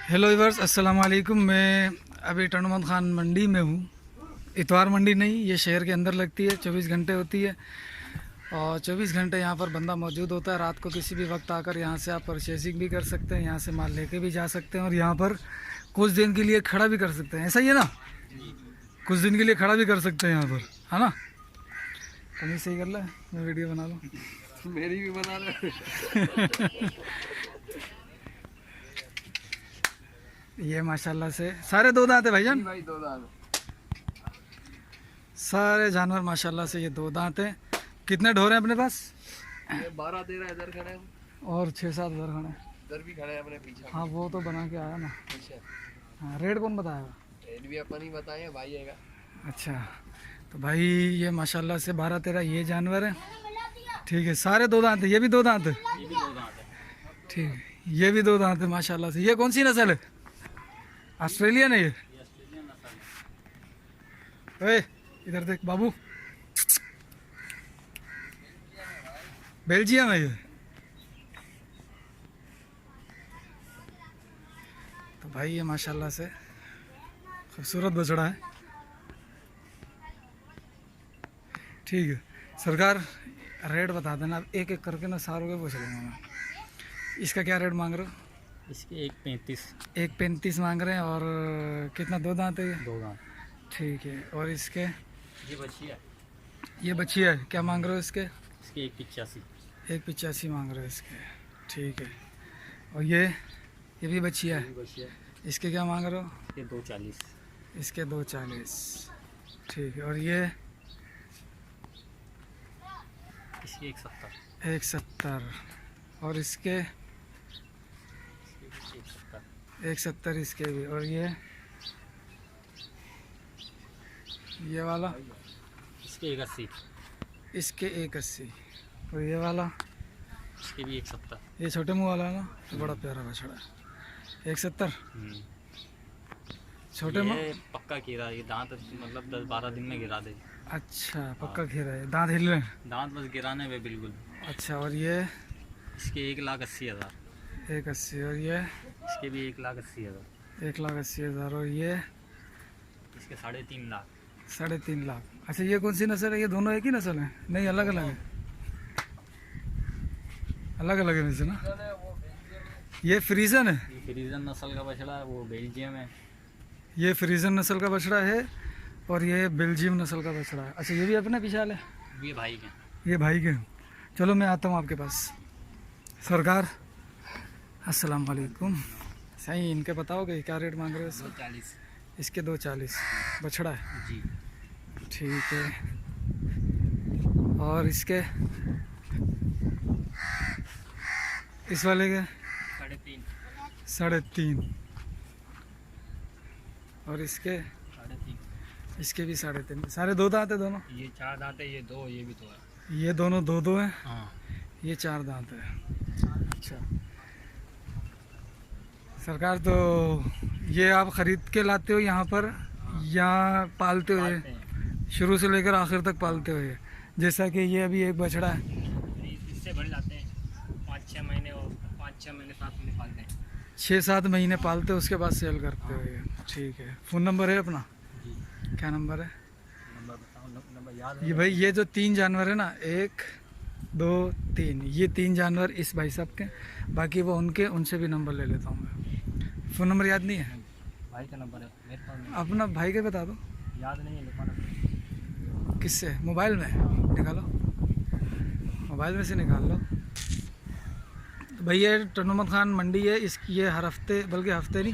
Hello viewers, अस्सलाम वालेकुम। मैं अभी टनमत खान मंडी में हूँ। इतवार मंडी नहीं, ये शहर के अंदर लगती है, 24 घंटे होती है और 24 घंटे यहाँ पर बंदा मौजूद होता है। रात को किसी भी वक्त आकर यहाँ से आप परचेसिंग भी कर सकते हैं, यहाँ से माल लेके भी जा सकते हैं और यहाँ पर कुछ दिन के लिए खड़ा भी कर सकते हैं। ऐसा ही है ना, कुछ दिन के लिए खड़ा भी कर सकते हैं यहाँ पर, है ना। कहीं सही कर ले, मैं वीडियो बना लूँ। मेरी भी बना रहे। ये माशाल्लाह से सारे दो दांत है भाईजान, भाई दो दांत, सारे जानवर माशाल्लाह से ये दो दांत हैं। कितने ढोर हैं अपने पास? ये 12-13 इधर खड़े हैं और 6-7 उधर खड़े हैं। इधर भी खड़े हैं अपने पीछे। हाँ, वो तो बना के आया ना। अच्छा, हाँ, रेट कौन बताएगा? रेट भी अपन ही बताए भाई आएगा। अच्छा, तो भाई ये माशाल्लाह से 12-13 ये जानवर है। ठीक है, सारे दो दांत है। ये भी दो दांत है? ये भी दो दांत है। ठीक है, ये भी दो दांत है माशाल्लाह से। ये कौन सी नस्ल है? ऑस्ट्रेलियन है ये? ओए इधर देख बाबू, बेल्जियम है ये। तो भाई ये माशाल्लाह से खूबसूरत बछड़ा है। ठीक है सरकार, रेट बता देना। अब एक एक करके ना सारों के पूछ लेंगे मैं। इसका क्या रेट मांग रहे हो? इसके 1.35। 1.35 मांग रहे हैं। और कितना, दो दांत है ये? दो दांत। ठीक है। और इसके? ये बच्ची है। ये बच्ची है, क्या मांग रहे हो इसके? इसके 1.85। 1.85 मांग रहे हो इसके। ठीक है। और ये भी बच्ची है, बच्ची है। इसके क्या मांग रहे हो? ये 2.40। इसके 2.40। ठीक है। और ये? इसके 1.70। 1.70। और इसके? 1.70 इसके भी। और ये वाला? इसके 1.80। इसके 1.80। और ये वाला? इसके भी 1.70। ये छोटे मुंह वाला है ना, तो बड़ा प्यारा बछड़ा है। 1.70 छोटे मुंह? ये पक्का गिरा, ये दांत मतलब 10-12 दिन में गिरा दे। अच्छा, पक्का घेरा है, दांत हिल रहे हैं? दांत बस गिराने पे बिल्कुल। अच्छा। और ये? इसके 1,80,000। 1.80। और ये? इसके भी 1,80,000। 1,80,000। और ये? इसके 3.5 लाख। 3.5 लाख। अच्छा, ये कौन सी नस्ल है? ये दोनों एक ही नस्ल है? नहीं, अलग अलग है? अलग अलग है वैसे ना। ये फ्रीजन है? ये फ्रीजन नस्ल का बछड़ा है, वो बेल्जियम है। ये फ्रीजन नस्ल का बछड़ा है और ये बेल्जियम नस्ल का बछड़ा है। अच्छा, ये भी अपने विशाल है? ये भाई के। ये भाई के। चलो मैं आता हूँ आपके पास। सरकार अस्सलाम वालेकुम। सही, इनके बताओगे क्या रेट मांग रहे हो? 240। इसके 2.40 बछड़ा है? जी। ठीक है। और इसके? इस वाले के? 3.5। 3.5। और इसके? 3.5। इसके भी 3.5। सारे दो दांत है दोनों? ये 4 दांत है, ये 2, ये भी 2 है। ये दोनों दो दो हैं? हाँ। ये 4 दांत है। अच्छा सरकार, तो ये आप ख़रीद के लाते हो यहाँ पर या पालते हो? ये शुरू से लेकर आखिर तक पालते हो? ये जैसा कि ये अभी एक बछड़ा है, इससे बढ़ जाते हैं 5-6 महीने, और 5-6 महीने 7 महीने पालते हैं। 6-7 महीने पालते हो, उसके बाद सेल करते हो ये। ठीक है। फ़ोन नंबर है अपना? जी। क्या नंबर है? नंबर बताओ, नंबर याद है? ये भाई, ये जो 3 जानवर है ना, 1 2 3, ये 3 जानवर इस भाई साहब के, बाकी वो उनके, उनसे भी नंबर ले लेता हूँ मैं। फ़ोन नंबर याद नहीं है? भाई का नंबर है मेरे पास नहीं। अपना भाई का बता दो। याद नहीं है, लिखवाना। किससे? मोबाइल में निकालो, मोबाइल में से निकाल लो। तो भैया टनमत खान मंडी है, इसकी ये हर हफ्ते, बल्कि हफ्ते नहीं,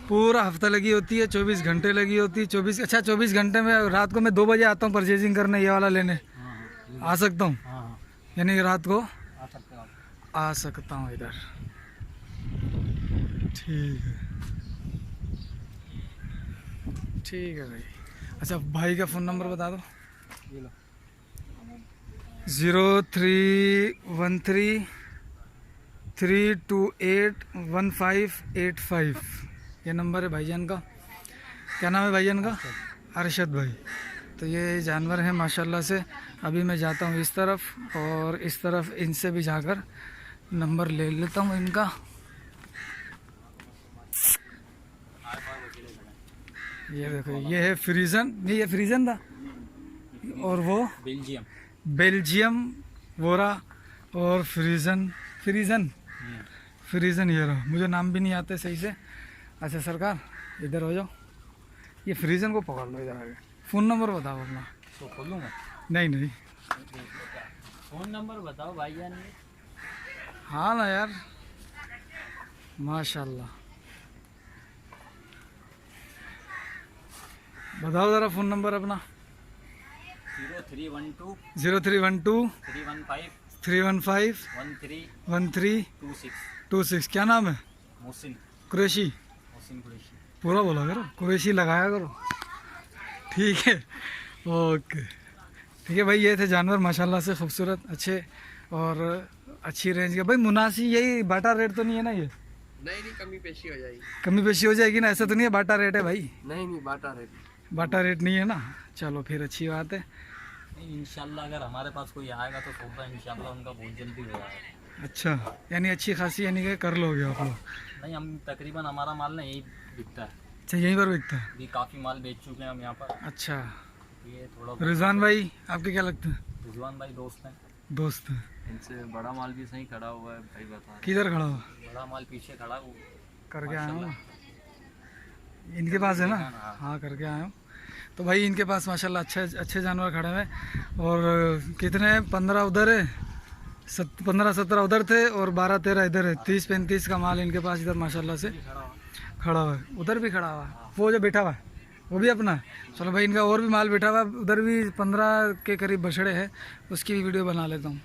पूरा हफ्ता लगी होती है। 24 घंटे लगी होती है। 24 घंटे में रात को मैं 2 बजे आता हूँ परचेजिंग करने, ये वाला लेने। हाँ आ सकता हूँ? हाँ, यानी रात को आ सकते हो आप। आ सकता हूँ इधर? ठीक है, ठीक है भाई। अच्छा, भाई का फ़ोन नंबर बता दो। ये लो। 0313281585। ये नंबर है भाईजान का। क्या नाम है भाईजान का? अरशद भाई। तो ये जानवर हैं माशाल्लाह से। अभी मैं जाता हूँ इस तरफ और इस तरफ, इनसे भी जाकर नंबर ले लेता हूँ इनका। ये देखो, ये है फ्रीजन, ये फ्रीजन था, और वो बेल्जियम। बेल्जियम वोरा और फ्रीजन फ्रीजन फ्रीजन, ये रहा। मुझे नाम भी नहीं आते सही से। अच्छा सरकार इधर हो जाओ, ये फ्रीजन को पकड़ लो इधर आगे। फ़ोन नंबर बताओ अपना। तो खोलूँगा? नहीं नहीं, फ़ोन नंबर बताओ भाईजान। हाँ ना यार, माशाल्लाह। बताओ ज़रा फ़ोन नंबर अपना। 0312 0312 315 315 1326। क्या नाम है? मोहसिन कुरैशी। कुरैशी। पूरा बोला करो, कुरैशी लगाया करो, ठीक है। ओके ठीक है भाई, ये थे जानवर माशाल्लाह से खूबसूरत, अच्छे और अच्छी रेंज के। भाई मुनासी यही बाटा रेट तो नहीं है ना ये? नहीं कमी पेशी हो जाएगी। कमी पेशी हो जाएगी ना, ऐसा तो नहीं है बाटा रेट है भाई? नहीं बाटा रेट। बाटा रेट नहीं है ना, चलो फिर अच्छी बात है। इंशाल्लाह अगर हमारे पास कोई आएगा तो सौदा इंशाल्लाह उनका बहुत जल्दी हो जाएगा। अच्छा, यानी अच्छी खासी, यानी कि कर लोगे आप लोग? नहीं, हम तकरीबन हमारा माल ना यही बिकता है। अच्छा, यहीं पर बिकता है? अभी काफ़ी माल बेच चुके हैं हम यहाँ पर। अच्छा, ये थोड़ा रिजवान भाई आपके क्या लगता है? रिजवान भाई दोस्त हैं। दोस्त है? इनसे बड़ा माल भी सही खड़ा हुआ है भाई, बता। किधर खड़ा हो? बड़ा माल पीछे खड़ा वो करके आया हूँ ना, इनके पास है ना? हाँ करके आया हूँ। तो भाई इनके पास माशाल्लाह अच्छे जानवर खड़े हैं। और कितने, 15 उधर है, 15-17 उधर थे और 12-13 इधर है। 30-35 का माल इनके पास इधर माशाल्लाह से खड़ा हुआ है। उधर भी खड़ा हुआ है, वो जो बैठा हुआ है वो भी अपना है। चलो भाई, इनका और भी माल बैठा हुआ है, उधर भी 15 के करीब बछड़े हैं, उसकी भी वीडियो बना लेता हूँ।